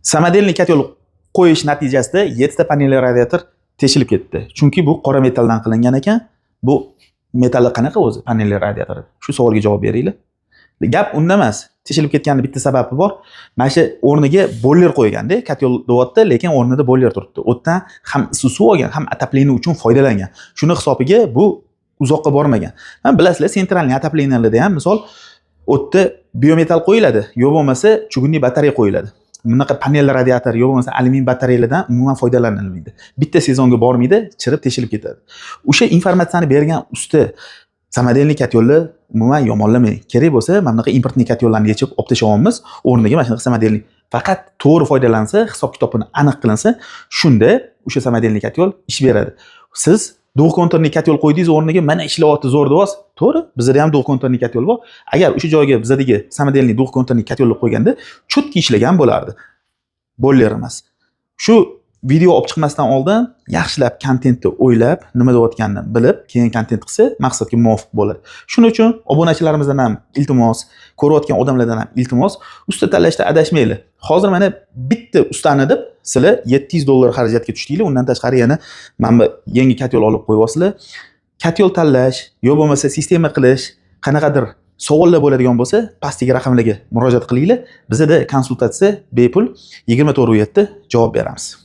Samodelniy kotel qo'yish natijasida 7 ta panelli radiator teshilib ketdi. Chunki bu qora metalldan qilingan ekan. Bu metalli qanaqa o'zi panelli radiator? Shu savolga javob beringlar. Gap unda emas. Teshilib ketganining bitta sababi bor. Mana shu o'rniga boiler qo'yganda, kotel dovotda, lekin o'rnida boiler turibdi. O'tdan ham issiq suv olgan, ham отопление uchun foydalangan. Shuni hisobiga bu uzoqqa bormagan. Ham bilasizlar, sentralniy отоплениyalarda ham misol o'tda biometall qo'yiladi, yo bo'lmasa chugunli batareya qo'yiladi. Bunaqa panel radiator yo bo'lmasa alyumin batareyalardan umuman foydalanilmaydi. Bitta sezonga bormaydi, chirib teshilib ketadi. O'sha informatsiyani bergan usta samodelniy kotelni umuman yomonlamang. Kerak bo'lsa, mana bunaqa importniy kotellarni yechib olib tashlamiz, o'rniga mana shunaqa samodelniy faqat to'g'ri foydalansa, hisob-kitobini aniq qilinsa, shunda o'sha samodelniy kotel ish beradi. Siz duxkontorniy kotel qo'ydingiz o'rniga mana ishlayapti zo'r deyapsiz. To'g'ri, bizda ham duxkontorniy kotel bor. Agar o'sha joyga bizdagi samodelniy duxkontorniy kotelni qo'yganda cho'tki ishlagan bo'lardi. Boiler emas. Shu video olib chiqmasdan oldin yaxshilab kontentni o'ylab, nima deyotganini bilib, keyin kontent qilsa, maqsadga muvofiq bo'ladi. Shuning uchun obunachilarimizdan ham iltimos, ko'rayotgan odamlardan ham iltimos, usta tanlashda adashmanglar. Hozir mana bitta ustani deb sizlar $700 xarajatga tushdinglar, undan tashqari yana mana yangi kotel olib qo'yibsizlar. Kotel tanlash, yo bo'lmasa sistema qilish, qanaqadir savollar bo'ladigan bo'lsa, pastdagi raqamlarga murojaat qilinglar. Bizda konsultatsiya bepul 24/7 javob beramiz.